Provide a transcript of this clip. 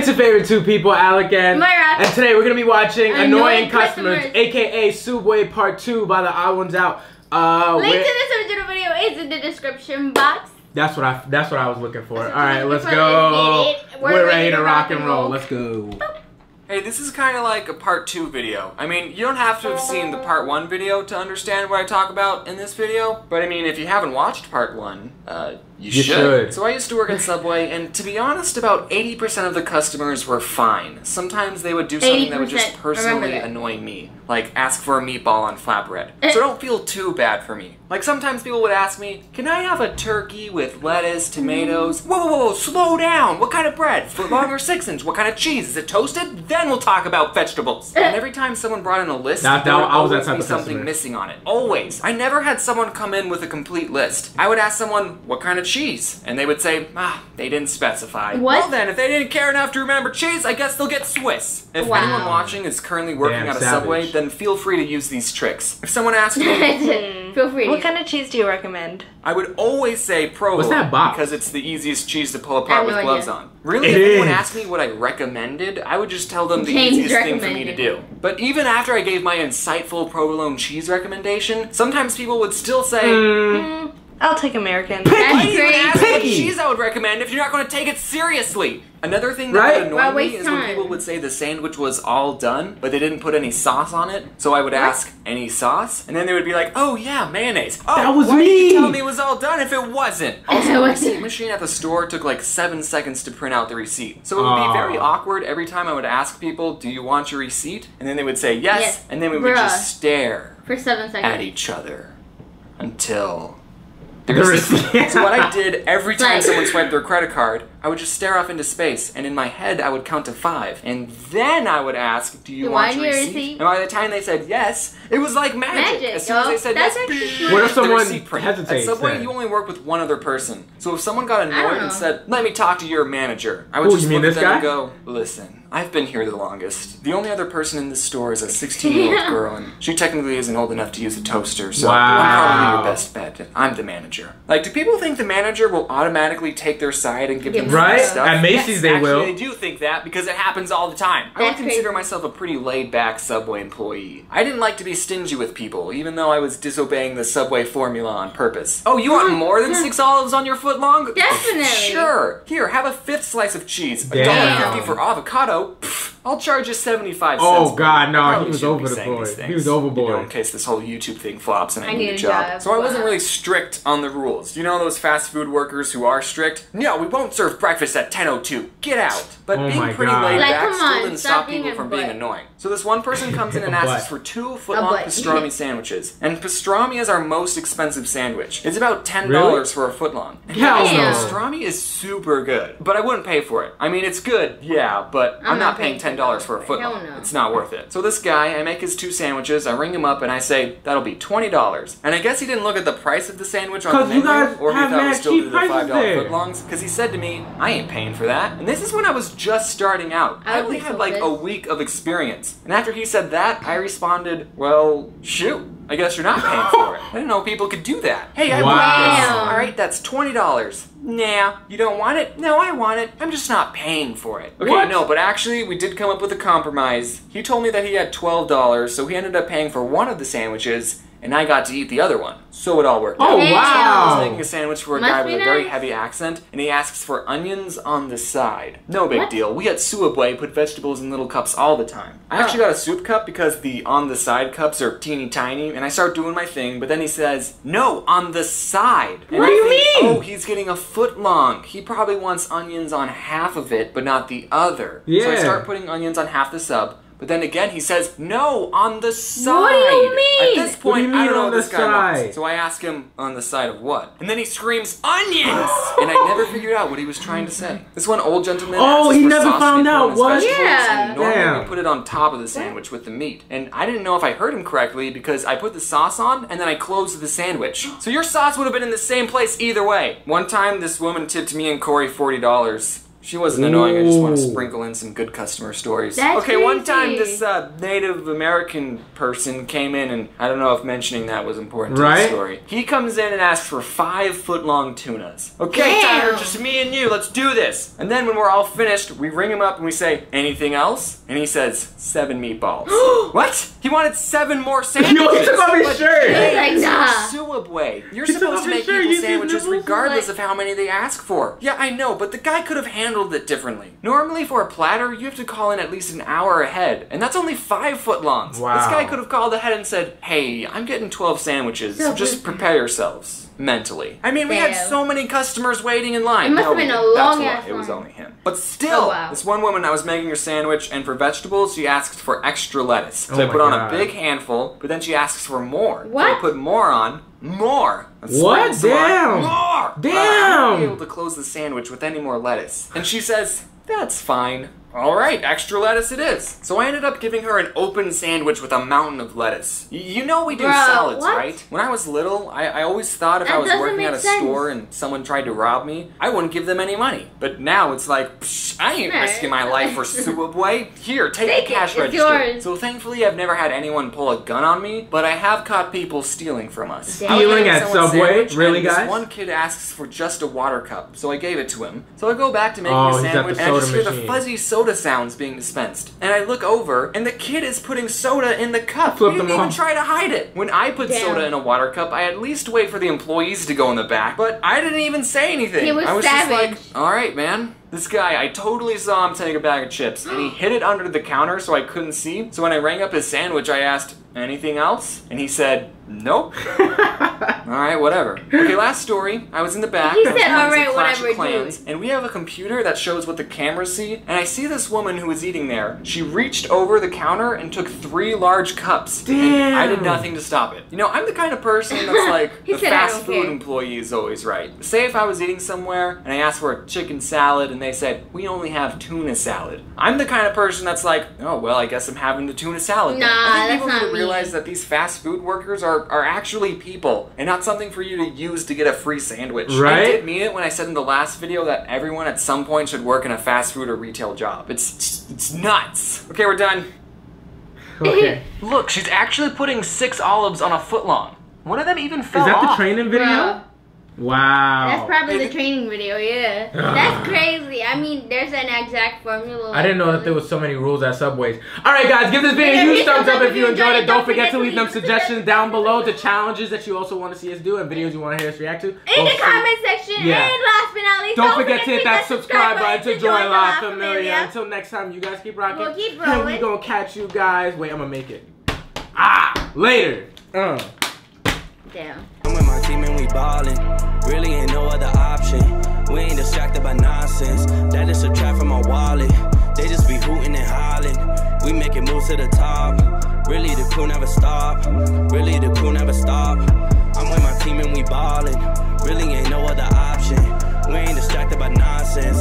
It's your favorite two people, Alec and Myra. And today we're gonna be watching Annoying Customers. aka Sooubway Part 2 by the ODD1SOUT. Link to this original video is in the description box. That's what I was looking for. Alright, let's go. We're ready to rock and roll. Let's go. Hey, this is kind of like a part 2 video. I mean, you don't have to have seen the part 1 video to understand what I talk about in this video. But I mean, if you haven't watched part 1, you should. So I used to work at Sooubway, and to be honest, about 80% of the customers were fine. Sometimes they would do something that would just personally annoy me, like ask for a meatball on flatbread. So don't feel too bad for me. Like sometimes people would ask me, can I have a turkey with lettuce, tomatoes? Whoa, whoa, whoa, slow down. What kind of bread? Footlong or 6-inch? What kind of cheese? Is it toasted? Then we'll talk about vegetables. And every time someone brought in a list, there would always be something missing on it. Always. I never had someone come in with a complete list. I would ask someone, what kind of cheese? And they would say, they didn't specify. What? Well then, if they didn't care enough to remember cheese, I guess they'll get Swiss. If anyone watching is currently working at a Sooubway, then feel free to use these tricks. If someone asks me, feel free. What kind of cheese do you recommend? I would always say provolone. What's that box? Because it's the easiest cheese to pull apart with gloves on. Really, if anyone asked me what I recommended, I would just tell them the easiest thing for me to do. But even after I gave my insightful provolone cheese recommendation, sometimes people would still say, I'll take American. why do you even ask what cheese I would recommend if you're not going to take it seriously? Another thing that would annoy me is when people would say the sandwich was all done, but they didn't put any sauce on it. So I would ask, any sauce? And then they would be like, oh yeah, mayonnaise. Oh, that was why me! did you tell me it was all done if it wasn't? Also, the receipt machine at the store took like 7 seconds to print out the receipt. So it would be very awkward every time I would ask people, do you want your receipt? And then they would say yes, and then we would just stare for 7 seconds at each other until the receipt. So what I did every time someone swiped their credit card, I would just stare off into space, and in my head I would count to 5, and then I would ask, do you want your receipt? And by the time they said yes, it was like magic. As soon as they said yes, what if someone hesitates? At Sooubway, you only work with one other person. So if someone got annoyed and said, let me talk to your manager, I would just look at them and go, listen, I've been here the longest. The only other person in this store is a 16-year-old girl, and she technically isn't old enough to use a toaster, so I'm probably your best bet. I'm the manager. Like, do people think the manager will automatically take their side and give them stuff? At Macy's they will. Actually, I do think that because it happens all the time. I would consider myself a pretty laid-back Sooubway employee. I didn't like to be stingy with people, even though I was disobeying the Sooubway formula on purpose. Oh, you want more than 6 olives on your footlong? Definitely. Sure. Here, have a 5th slice of cheese. $1.50 for avocado. Pfft, I'll charge you 75 cents. Oh God, no, he was over the board. He was overboard. You know, in case this whole YouTube thing flops and I need a job. So I wasn't really strict on the rules. You know those fast food workers who are strict? No, we won't serve breakfast at 10:02. Get out. But being pretty laid back still didn't stop people from being annoying. So this one person comes in and asks for 2 footlong pastrami sandwiches. And pastrami is our most expensive sandwich. It's about $10 for a footlong. And pastrami is super good, but I wouldn't pay for it. I mean, it's good, yeah, but I'm not paying $10 for a footlong. It's not worth it. So this guy, I make his 2 sandwiches, I ring him up, and I say, that'll be $20. And I guess he didn't look at the price of the sandwich on the menu, or he thought we still did the $5 footlongs, because he said to me, I ain't paying for that. And this is when I was just starting out. I only had like a week of experience. And after he said that, I responded, well, shoot. I guess you're not paying for it. I didn't know people could do that. Hey, I want this. Alright, that's $20. Nah, you don't want it? No, I want it. I'm just not paying for it. Okay, no, but actually, we did come up with a compromise. He told me that he had $12, so he ended up paying for one of the sandwiches, and I got to eat the other one. So it all worked out. Oh, wow! I was making a sandwich for a guy with a very heavy accent, and he asks for onions on the side. No big deal. We at Sooubway put vegetables in little cups all the time. I actually got a soup cup because the on the side cups are teeny tiny, and I start doing my thing, but then he says, no, on the side. And what do you mean? Oh, he's getting a footlong. He probably wants onions on half of it, but not the other. Yeah. So I start putting onions on half the sub. But then again, he says, no, on the side. What do you mean? At this point, I don't know what this guy side? wants. So I ask him, on the side of what? And then he screams, onions! And I never figured out what he was trying to say. This one old gentleman Oh, he never found out what? Yeah. Normally we put it on top of the sandwich with the meat. And I didn't know if I heard him correctly because I put the sauce on and then I closed the sandwich. So your sauce would have been in the same place either way. One time, this woman tipped me and Corey $40. She wasn't annoying. I just want to sprinkle in some good customer stories. That's okay, one crazy. time this Native American person came in, and I don't know if mentioning that was important to the story. He comes in and asks for 5-foot-long tunas. Okay, Tyler, just me and you. Let's do this. And then when we're all finished, we ring him up and we say, anything else? And he says, 7 meatballs. What? He wanted 7 more sandwiches. Yo, he took off his shirt. He's like, nah. Sooubway. You're supposed to make people sandwiches regardless of how many they ask for. Yeah, I know, but the guy could have handled it differently. Normally for a platter, you have to call in at least an hour ahead, and that's only 5-foot-longs. Wow. This guy could have called ahead and said, hey, I'm getting 12 sandwiches, so just prepare yourselves. Mentally. I mean, we had so many customers waiting in line. It must have been a long ass line. It was only him. But still, this one woman, I was making her sandwich, and for vegetables, she asked for extra lettuce. So I put on a big handful, but then she asks for more. What? So I put more on. More! What? Damn! More! Damn! I'm not able to close the sandwich with any more lettuce. And she says, that's fine. Alright, extra lettuce it is. So I ended up giving her an open sandwich with a mountain of lettuce. You know we do salads, right? When I was little, I always thought if I was working at a store and someone tried to rob me, I wouldn't give them any money. But now it's like, psh, I ain't risking my life for Sooubway. Here, take the cash register. Yours. So thankfully I've never had anyone pull a gun on me, but I have caught people stealing from us. Stealing at Subway? Really, guys? This one kid asks for just a water cup, so I gave it to him. So I go back to making a sandwich, and I just hear the fuzzy soda sounds being dispensed. And I look over, and the kid is putting soda in the cup. He didn't even try to hide it. When I put soda in a water cup, I at least wait for the employees to go in the back, but I didn't even say anything. He was I was savage. just like, alright, man. This guy, I totally saw him take a bag of chips, and he hid it under the counter so I couldn't see. So when I rang up his sandwich, I asked, anything else? And he said, nope. Alright, whatever. Okay, last story. I was in the back. He said, alright, whatever, Clans, and we have a computer that shows what the cameras see, and I see this woman who was eating there. She reached over the counter and took 3 large cups. Damn. And I did nothing to stop it. You know, I'm the kind of person that's like, the fast food employee is always right. Say if I was eating somewhere, and I asked for a chicken salad, and they said, we only have tuna salad. I'm the kind of person that's like, oh, well, I guess I'm having the tuna salad. Nah, I think that's not me. realize that these fast food workers are actually people and not something for you to use to get a free sandwich. Right? I did mean it when I said in the last video that everyone at some point should work in a fast food or retail job. It's nuts. Okay, we're done. Okay. Look, she's actually putting 6 olives on a foot long. One of them even fell off. Is that the training video? Bro. Wow. That's probably the training video, yeah. That's crazy. I mean, there's an exact formula. I didn't know that there was so many rules at Subways. Alright guys, give this video a huge thumbs up if you enjoyed it. Don't forget to leave them suggestions down below, the challenges that you also want to see us do and videos you want to hear us react to. In the comment section. Yeah. And last but not least, don't forget to hit that subscribe button to join La Familia. Until next time, you guys keep rocking. We'll keep rolling. And we gonna catch you guys. Wait, I'm gonna make it. Later. Damn. I'm with my team and we ballin'. Really ain't no other option. We ain't distracted by nonsense. That is a trap from my wallet. They just be hooting and hollering. We making moves to the top. Really the crew never stop. Really the crew never stop. I'm with my team and we ballin'. Really ain't no other option. We ain't distracted by nonsense.